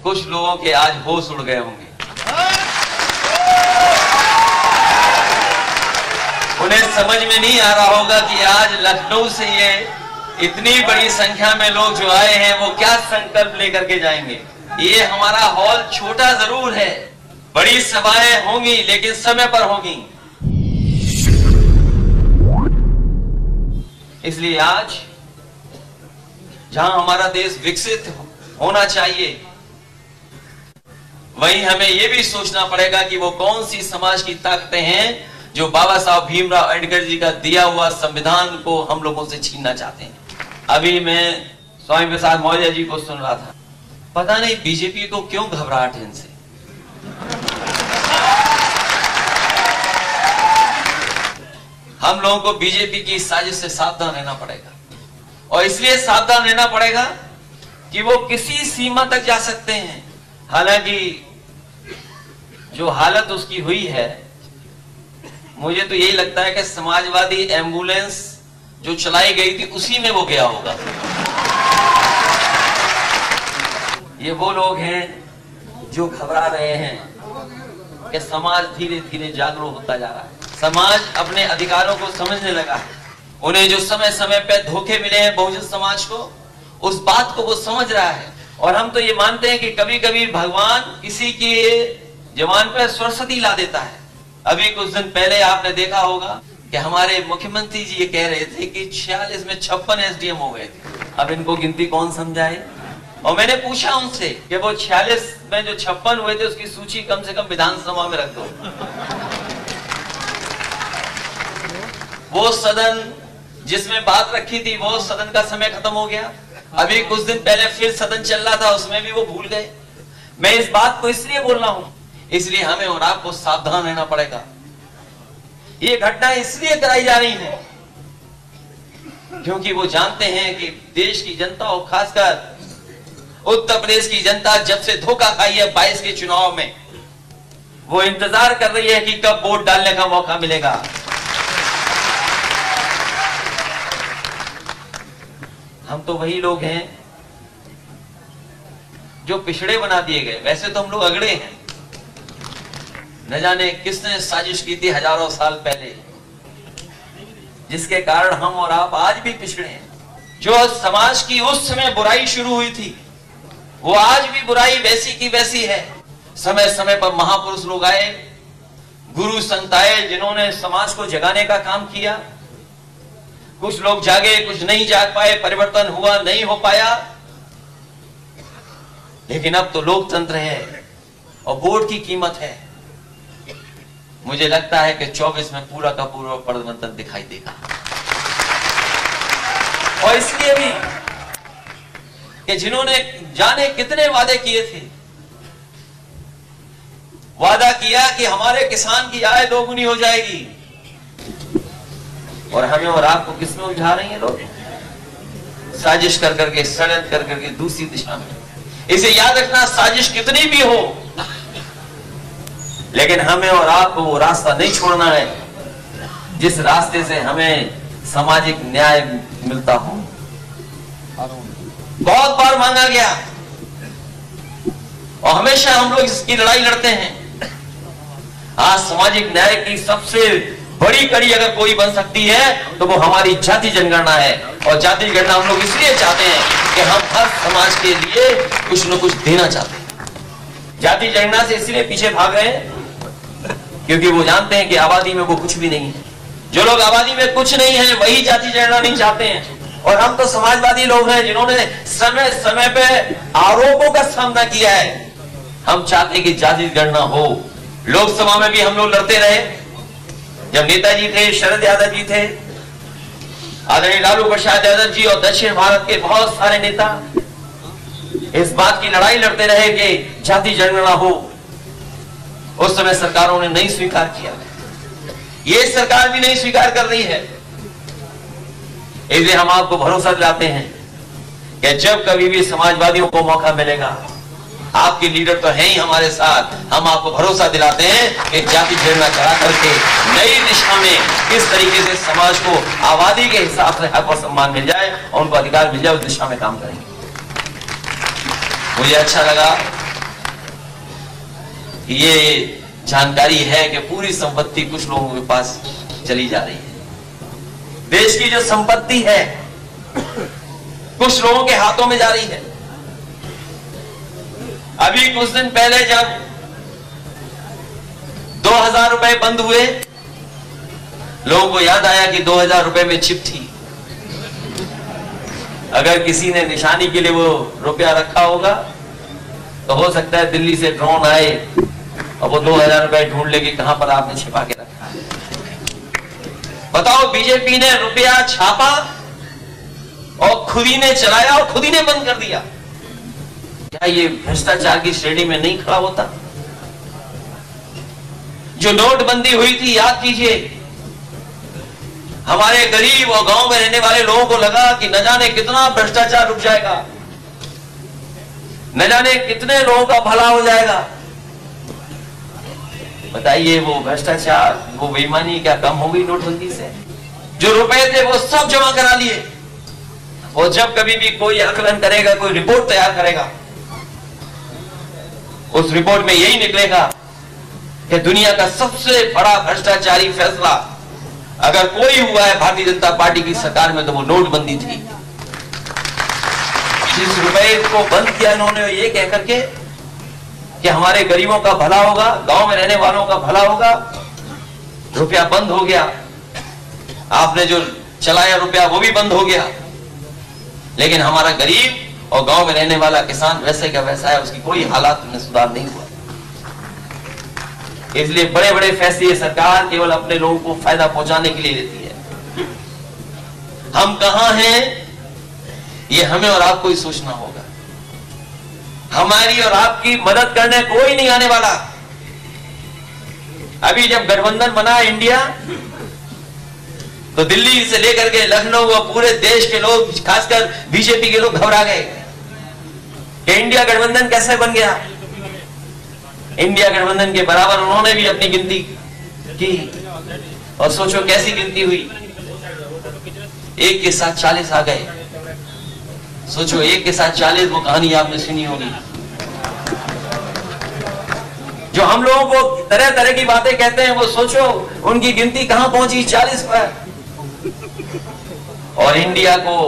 कुछ लोगों के आज होश उड़ गए होंगे। उन्हें समझ में नहीं आ रहा होगा कि आज लखनऊ से ये इतनी बड़ी संख्या में लोग जो आए हैं वो क्या संकल्प लेकर के जाएंगे। ये हमारा हॉल छोटा जरूर है, बड़ी सभाएं होंगी लेकिन समय पर होंगी। इसलिए आज जहां हमारा देश विकसित होना चाहिए, वहीं हमें यह भी सोचना पड़ेगा कि वो कौन सी समाज की ताकतें हैं जो बाबा साहब भीमराव अंबेडकर जी का दिया हुआ संविधान को हम लोगों से छीनना चाहते हैं। अभी मैं स्वामी प्रसाद मौर्य जी को सुन रहा था, पता नहीं बीजेपी को क्यों घबराहट है इनसे। हम लोगों को बीजेपी की साजिश से सावधान रहना पड़ेगा, और इसलिए सावधान रहना पड़ेगा कि वो किसी सीमा तक जा सकते हैं। हालांकि जो हालत उसकी हुई है, मुझे तो यही लगता है कि समाजवादी एम्बुलेंस जो चलाई गई थी उसी में वो गया होगा। ये वो लोग हैं जो घबरा रहे हैं कि समाज धीरे धीरे जागरूक होता जा रहा है, समाज अपने अधिकारों को समझने लगा है। उन्हें जो समय समय पे धोखे मिले हैं बहुजन समाज को, उस बात को वो समझ रहा है। और हम तो ये मानते हैं कि कभी कभी भगवान किसी की जवान पे सरस्वती ला देता है। अभी कुछ दिन पहले आपने देखा होगा कि हमारे मुख्यमंत्री जी ये कह रहे थे कि 46 में 56 एसडीएम हो गए थे। अब इनको गिनती कौन समझाए। और मैंने पूछा उनसे कि वो 46 में जो 56 हुए थे उसकी सूची कम से कम विधानसभा में रख दो। वो सदन जिसमें बात रखी थी वो सदन का समय खत्म हो गया। अभी कुछ दिन पहले फिर सदन चल रहा था, उसमें भी वो भूल गए। मैं इस बात को इसलिए बोल रहा हूं, इसलिए हमें और आपको सावधान रहना पड़ेगा। ये घटना इसलिए कराई जा रही है क्योंकि वो जानते हैं कि देश की जनता और खासकर उत्तर प्रदेश की जनता जब से धोखा खाई है 22 के चुनाव में, वो इंतजार कर रही है कि कब वोट डालने का मौका मिलेगा। हम तो वही लोग हैं जो पिछड़े बना दिए गए। वैसे तो हम लोग अगड़े हैं, न जाने किसने साजिश की थी हजारों साल पहले, जिसके कारण हम और आप आज भी पिछड़े हैं। जो समाज की उस समय बुराई शुरू हुई थी वो आज भी बुराई वैसी की वैसी है। समय समय पर महापुरुष लोग आए, गुरु संत आए, जिन्होंने समाज को जगाने का काम किया। कुछ लोग जागे, कुछ नहीं जाग पाए, परिवर्तन हुआ नहीं हो पाया। लेकिन अब तो लोकतंत्र है और वोट की कीमत है। मुझे लगता है कि 24 में पूरा का पूरा परिवर्तन दिखाई देगा। और इसलिए भी कि जिन्होंने जाने कितने वादे किए थे, वादा किया कि हमारे किसान की आय दोगुनी हो जाएगी, और हमें और आपको किसमें उलझा रही हैं लोग? साजिश कर करके, षड्यंत्र कर करके दूसरी दिशा में। इसे याद रखना, साजिश कितनी भी हो लेकिन हमें और आपको वो रास्ता नहीं छोड़ना है जिस रास्ते से हमें सामाजिक न्याय मिलता हो। बहुत बार मांगा गया और हमेशा हम लोग इसकी लड़ाई लड़ते हैं। आज सामाजिक न्याय की सबसे बड़ी कड़ी अगर कोई बन सकती है तो वो हमारी जाति जनगणना है। और जाति जनगणना हम लोग इसलिए चाहते हैं कि हम हर समाज के लिए कुछ न कुछ देना चाहते हैं। जाति जनगणना से इसलिए पीछे भाग रहे हैं क्योंकि वो जानते हैं कि आबादी में वो कुछ भी नहीं है। जो लोग आबादी में कुछ नहीं है वही जाति जनगणना नहीं चाहते हैं। और हम तो समाजवादी लोग हैं जिन्होंने समय समय पे आरोपों का सामना किया है। हम चाहते हैं कि जाति जनगणना हो। लोकसभा में भी हम लोग लड़ते रहे, जब नेताजी थे, शरद यादव जी थे, आदरणीय लालू प्रसाद यादव जी और दक्षिण भारत के बहुत सारे नेता इस बात की लड़ाई लड़ते रहे कि जाति जनगणना हो। उस समय सरकारों ने नहीं स्वीकार किया, ये सरकार भी नहीं स्वीकार कर रही है। इसलिए हम आपको भरोसा दिलाते हैं कि जब कभी भी समाजवादियों को मौका मिलेगा, आपके लीडर तो हैं ही हमारे साथ, हम आपको भरोसा दिलाते हैं कि जाति जनगणना करा करके नई दिशा में किस तरीके से समाज को आबादी के हिसाब से हक और सम्मान मिल जाए और उनको अधिकार मिल जाए, उस दिशा में काम करेंगे। मुझे अच्छा लगा ये जानकारी है कि पूरी संपत्ति कुछ लोगों के पास चली जा रही है। देश की जो संपत्ति है कुछ लोगों के हाथों में जा रही है। अभी कुछ दिन पहले जब 2000 रुपए बंद हुए, लोगों को याद आया कि 2000 रुपए में चिप थी। अगर किसी ने निशानी के लिए वो रुपया रखा होगा तो हो सकता है दिल्ली से ड्रोन आए और वो 2000 रुपए ढूंढ लेगी कहां पर आपने छिपा के रखा है। बताओ, बीजेपी ने रुपया छापा और खुद ही ने चलाया और खुद ही ने बंद कर दिया। क्या ये भ्रष्टाचार की श्रेणी में नहीं खड़ा होता? जो नोटबंदी हुई थी, याद कीजिए, हमारे गरीब और गांव में रहने वाले लोगों को लगा कि न जाने कितना भ्रष्टाचार रुक जाएगा, न जाने कितने लोगों का भला हो जाएगा। बताइए, वो भ्रष्टाचार, वो बेईमानी क्या कम हो गई नोटबंदी से? जो रुपए थे वो सब जमा करा लिए। और जब कभी भी कोई आकलन करेगा, कोई रिपोर्ट तैयार करेगा, उस रिपोर्ट में यही निकलेगा कि दुनिया का सबसे बड़ा भ्रष्टाचारी फैसला अगर कोई हुआ है भारतीय जनता पार्टी की सरकार में तो वो नोटबंदी थी। जिस रुपए को बंद किया इन्होंने ये कह करके कि हमारे गरीबों का भला होगा, गांव में रहने वालों का भला होगा, रुपया बंद हो गया। आपने जो चलाया रुपया वो भी बंद हो गया, लेकिन हमारा गरीब और गांव में रहने वाला किसान वैसे का वैसा है, उसकी कोई हालात में सुधार नहीं हुआ। इसलिए बड़े बड़े फैसले सरकार केवल अपने लोगों को फायदा पहुंचाने के लिए लेती है। हम कहां हैं ये हमें और आपको ही सोचना होगा। हमारी और आपकी मदद करने कोई नहीं आने वाला। अभी जब गठबंधन बना इंडिया, तो दिल्ली से लेकर के लखनऊ और पूरे देश के लोग, खासकर बीजेपी के लोग घबरा गए कि इंडिया गठबंधन कैसे बन गया। इंडिया गठबंधन के बराबर उन्होंने भी अपनी गिनती की और सोचो कैसी गिनती हुई, एक के साथ 40 आ गए। सोचो, एक के साथ 40, वो कहानी आपने सुनी होगी। जो हम लोगों को तरह तरह की बातें कहते हैं, वो सोचो उनकी गिनती कहां पहुंची, 40 पर। और इंडिया को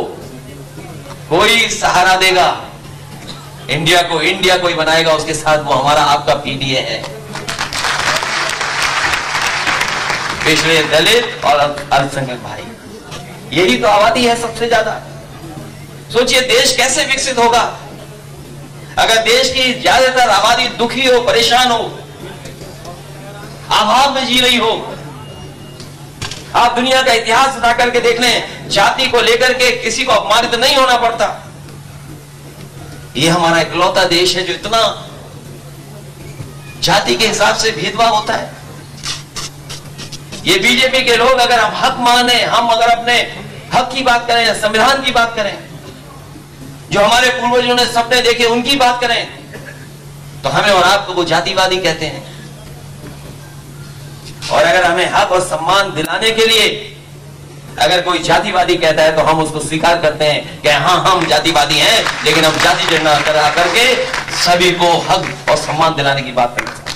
कोई सहारा देगा, इंडिया को ही बनाएगा, उसके साथ वो हमारा आपका पीडीए है। पिछड़े, दलित और अल्पसंख्यक भाई, यही तो आबादी है सबसे ज्यादा। सोचिए देश कैसे विकसित होगा अगर देश की ज्यादातर आबादी दुखी हो, परेशान हो, अभाव में जी रही हो। आप दुनिया का इतिहास उठा करके देख लें, जाति को लेकर के किसी को अपमानित नहीं होना पड़ता। ये हमारा इकलौता देश है जो इतना जाति के हिसाब से भेदभाव होता है। ये बीजेपी के लोग अगर हम हक माने, हम अगर अपने हक की बात करें, संविधान की बात करें, जो हमारे पूर्वजों ने सपने देखे उनकी बात करें, तो हमें और आपको वो जातिवादी कहते हैं। और अगर हमें हक और सम्मान दिलाने के लिए अगर कोई जातिवादी कहता है तो हम उसको स्वीकार करते हैं कि हाँ हम जातिवादी हैं, लेकिन हम जाति जनगणना करा करके सभी को हक और सम्मान दिलाने की बात करते हैं।